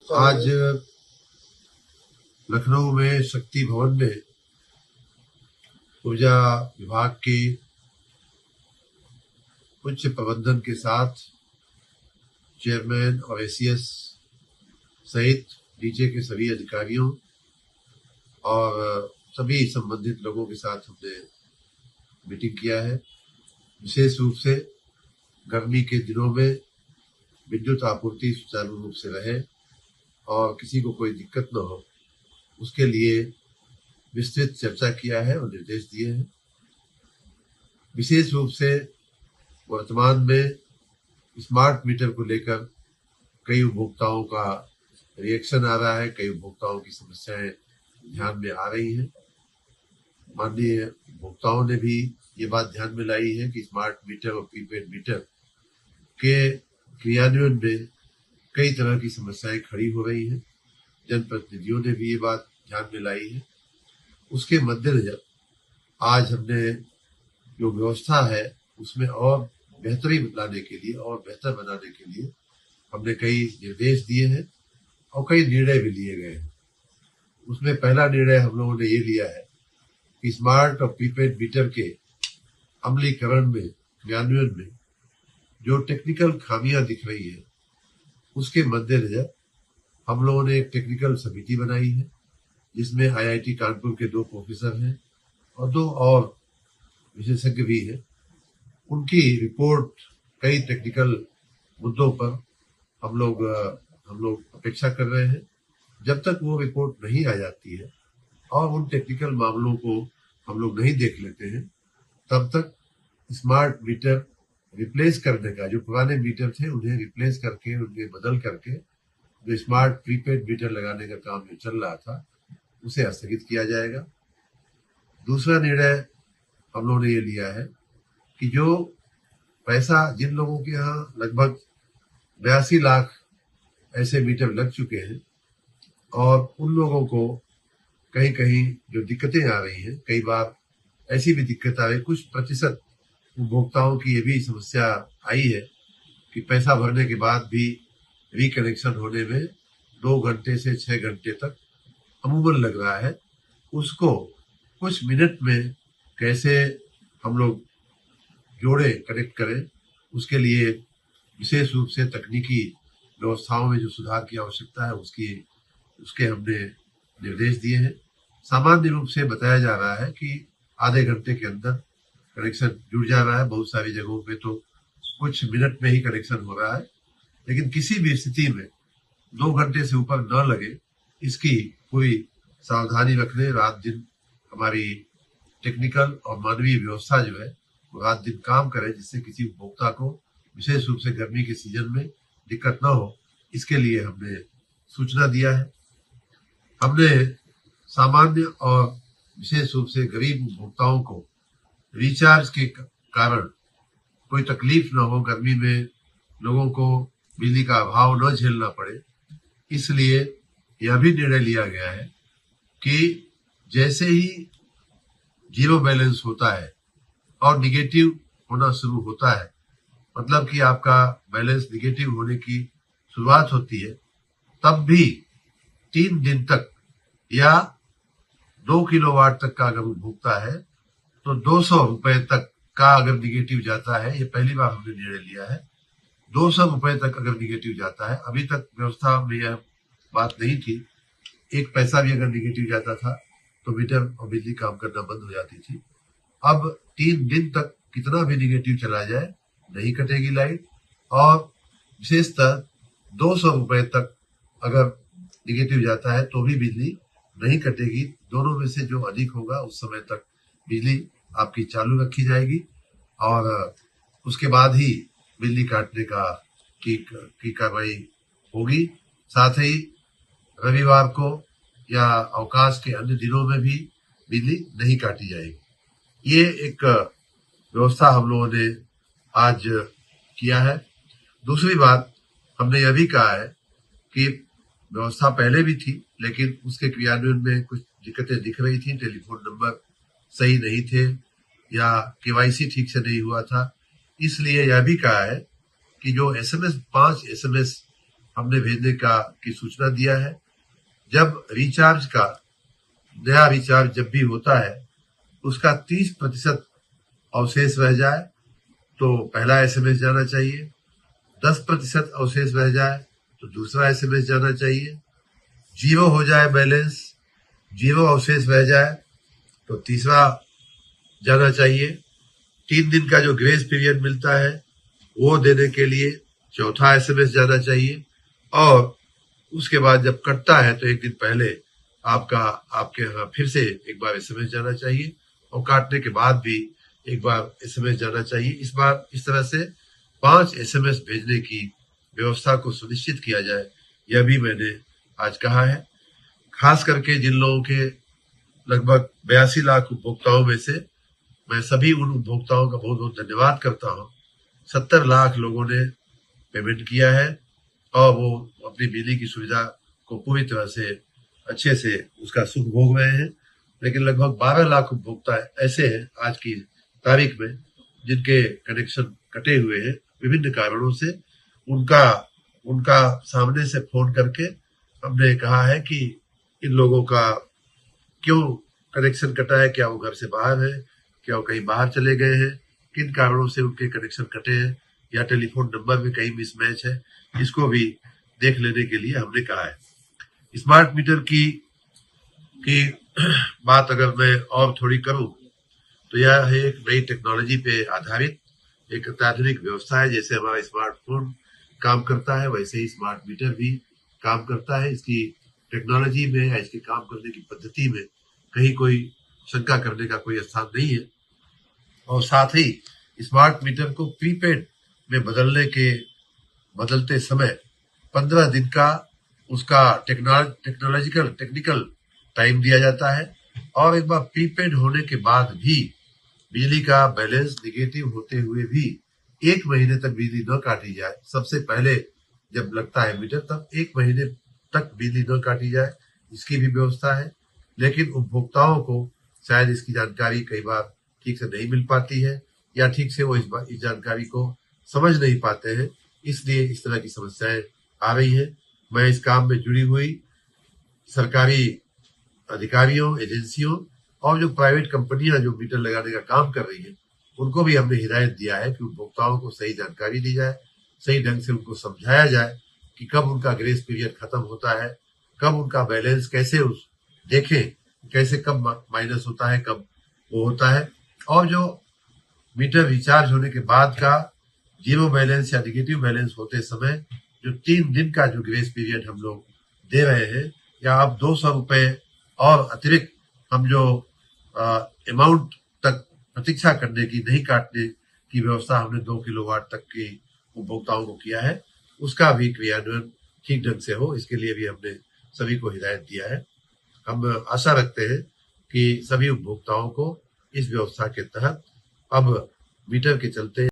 आज लखनऊ में शक्ति भवन में ऊर्जा विभाग के उच्च प्रबंधन के साथ चेयरमैन और एसीएस सहित नीचे के सभी अधिकारियों और सभी संबंधित लोगों के साथ हमने मीटिंग किया है। विशेष रूप से गर्मी के दिनों में विद्युत आपूर्ति सुचारू रूप से रहे और किसी को कोई दिक्कत न हो, उसके लिए विस्तृत चर्चा किया है और निर्देश दिए हैं। विशेष रूप से वर्तमान में स्मार्ट मीटर को लेकर कई उपभोक्ताओं का रिएक्शन आ रहा है, कई उपभोक्ताओं की समस्याएं ध्यान में आ रही हैं। माननीय उपभोक्ताओं ने भी ये बात ध्यान में लाई है कि स्मार्ट मीटर और प्रीपेड मीटर के क्रियान्वयन में कई तरह की समस्याएं खड़ी हो रही हैं। जनप्रतिनिधियों ने भी ये बात ध्यान में लाई है। उसके मद्देनजर आज हमने जो व्यवस्था है उसमें और बेहतरी लाने के लिए और बेहतर बनाने के लिए हमने कई निर्देश दिए हैं और कई निर्णय भी लिए गए हैं। उसमें पहला निर्णय हम लोगों ने ये लिया है कि स्मार्ट और प्रीपेड मीटर के अमलीकरण में, क्रियान्वयन में जो टेक्निकल खामियां दिख रही है, उसके मद्देनजर हम लोगों ने एक टेक्निकल समिति बनाई है जिसमें आईआईटी कानपुर के 2 प्रोफेसर हैं और 2 और विशेषज्ञ भी हैं। उनकी रिपोर्ट कई टेक्निकल मुद्दों पर हम लोग अपेक्षा कर रहे हैं। जब तक वो रिपोर्ट नहीं आ जाती है और उन टेक्निकल मामलों को हम लोग नहीं देख लेते हैं, तब तक स्मार्ट मीटर रिप्लेस करने का, जो पुराने मीटर थे उन्हें रिप्लेस करके, उन्हें बदल करके जो स्मार्ट प्रीपेड मीटर लगाने का काम जो चल रहा था उसे स्थगित किया जाएगा। दूसरा निर्णय हम लोगों ने ये लिया है कि जो पैसा, जिन लोगों के यहाँ लगभग 82 लाख ऐसे मीटर लग चुके हैं और उन लोगों को कहीं कहीं जो दिक्कतें आ रही हैं, कई बार ऐसी भी दिक्कत आ रही है, कुछ प्रतिशत उपभोक्ताओं की ये भी समस्या आई है कि पैसा भरने के बाद भी रिकनेक्शन होने में 2 घंटे से 6 घंटे तक अमूमन लग रहा है। उसको कुछ मिनट में कैसे हम लोग कनेक्ट करें, उसके लिए विशेष रूप से तकनीकी व्यवस्थाओं में जो सुधार की आवश्यकता है उसके हमने निर्देश दिए हैं। सामान्य रूप से बताया जा रहा है कि आधे घंटे के अंदर कनेक्शन जुड़ जा रहा है। बहुत सारी जगहों पे तो कुछ मिनट में ही कनेक्शन हो रहा है, लेकिन किसी भी स्थिति में 2 घंटे से ऊपर न लगे, इसकी पूरी सावधानी रखने रात दिन हमारी टेक्निकल और मानवीय व्यवस्था जो है वो रात दिन काम करे, जिससे किसी उपभोक्ता को विशेष रूप से गर्मी के सीजन में दिक्कत न हो। इसके लिए हमने सूचना दिया है। हमने सामान्य और विशेष रूप से गरीब उपभोक्ताओं को रिचार्ज के कारण कोई तकलीफ न हो, गर्मी में लोगों को बिजली का अभाव न झेलना पड़े, इसलिए यह भी निर्णय लिया गया है कि जैसे ही जीरो बैलेंस होता है और निगेटिव होना शुरू होता है, मतलब कि आपका बैलेंस निगेटिव होने की शुरुआत होती है, तब भी 3 दिन तक या 2 किलोवाट तक का अगर उपभोक्ता है तो 200 रुपए तक का अगर निगेटिव जाता है, ये पहली बार हमने निर्णय लिया है, 200 रुपए तक अगर निगेटिव जाता है। अभी तक व्यवस्था में यह बात नहीं थी। 1 पैसा भी अगर निगेटिव जाता था तो मीटर और बिजली काम करना बंद हो जाती थी। अब 3 दिन तक कितना भी निगेटिव चला जाए नहीं कटेगी लाइट, और विशेषतः 200 रुपए तक अगर निगेटिव जाता है तो भी बिजली नहीं कटेगी। दोनों में से जो अधिक होगा उस समय तक बिजली आपकी चालू रखी जाएगी और उसके बाद ही बिजली काटने की कार्रवाई होगी। साथ ही रविवार को या अवकाश के अन्य दिनों में भी बिजली नहीं काटी जाएगी। ये एक व्यवस्था हम लोगों ने आज किया है। दूसरी बात, हमने यह भी कहा है कि व्यवस्था पहले भी थी, लेकिन उसके क्रियान्वयन में कुछ दिक्कतें दिख रही थी। टेलीफोन नंबर सही नहीं थे या केवाईसी ठीक से नहीं हुआ था। इसलिए यह भी कहा है कि जो एसएमएस 5 एसएमएस हमने भेजने की सूचना दिया है। जब रिचार्ज का नया रिचार्ज जब भी होता है उसका 30% अवशेष रह जाए तो पहला एसएमएस जाना चाहिए, 10% अवशेष रह जाए तो दूसरा एसएमएस जाना चाहिए, जीरो हो जाए बैलेंस, जीरो अवशेष रह जाए तो तीसरा जाना चाहिए, 3 दिन का जो ग्रेस पीरियड मिलता है वो देने के लिए चौथा एसएमएस जाना चाहिए, और उसके बाद जब कटता है तो 1 दिन पहले आपके यहाँ फिर से एक बार एसएमएस जाना चाहिए, और काटने के बाद भी एक बार एसएमएस जाना चाहिए। इस बार इस तरह से 5 एसएमएस भेजने की व्यवस्था को सुनिश्चित किया जाए, यह भी मैंने आज कहा है। खास करके जिन लोगों के लगभग 82 लाख उपभोक्ताओं में से मैं सभी उन उपभोक्ताओं का बहुत बहुत धन्यवाद करता हूं। 70 लाख लोगों ने पेमेंट किया है और वो अपनी बिजली की सुविधा को पूरी तरह से अच्छे से उसका सुख भोग रहे हैं। लेकिन लगभग 12 लाख उपभोक्ता ऐसे हैं आज की तारीख में जिनके कनेक्शन कटे हुए हैं विभिन्न कारणों से। उनका सामने से फोन करके हमने कहा है कि इन लोगों का क्यों कनेक्शन कटा है, क्या वो घर से बाहर है, क्या वो कहीं बाहर चले गए हैं, किन कारणों से उनके कनेक्शन कटे हैं, या टेलीफोन नंबर में कहीं मिसमैच है, इसको भी देख लेने के लिए हमने कहा है। स्मार्ट मीटर की बात अगर मैं और थोड़ी करूं तो यह है एक नई टेक्नोलॉजी पे आधारित एक अत्याधुनिक व्यवस्था है। जैसे हमारा स्मार्टफोन काम करता है वैसे ही स्मार्ट मीटर भी काम करता है। इसकी टेक्नोलॉजी में या इसके काम करने की पद्धति में कहीं कोई शंका करने का कोई स्थान नहीं है। और साथ ही स्मार्ट मीटर को प्रीपेड में बदलते समय 15 दिन का उसका टेक्निकल टाइम दिया जाता है, और एक बार प्रीपेड होने के बाद भी बिजली का बैलेंस निगेटिव होते हुए भी 1 महीने तक बिजली न काटी जाए। सबसे पहले जब लगता है मीटर तब 1 महीने तक बिजली न काटी जाए, इसकी भी व्यवस्था है। लेकिन उपभोक्ताओं को शायद इसकी जानकारी कई बार ठीक से नहीं मिल पाती है, या ठीक से वो इस जानकारी को समझ नहीं पाते हैं, इसलिए इस तरह की समस्याएं आ रही हैं। मैं इस काम में जुड़ी हुई सरकारी अधिकारियों, एजेंसियों और जो प्राइवेट कंपनियां जो मीटर लगाने का काम कर रही हैं उनको भी हमने हिदायत दिया है कि उपभोक्ताओं को सही जानकारी दी जाए, सही ढंग से उनको समझाया जाए कि कब उनका ग्रेस पीरियड खत्म होता है, कब उनका बैलेंस कैसे देखें, कैसे कब माइनस होता है, कब वो होता है। और जो मीटर रिचार्ज होने के बाद का जीरो बैलेंस या निगेटिव बैलेंस होते समय जो 3 दिन का जो ग्रेस पीरियड हम लोग दे रहे हैं, या अब 200 रुपए और अतिरिक्त हम जो अमाउंट तक प्रतीक्षा करने की, नहीं काटने की व्यवस्था हमने 2 किलोवाट तक की उपभोक्ताओं को किया है, उसका भी क्रियान्वयन ठीक ढंग से हो, इसके लिए भी हमने सभी को हिदायत दिया है। हम आशा रखते हैं कि सभी उपभोक्ताओं को इस व्यवस्था के तहत अब मीटर के चलते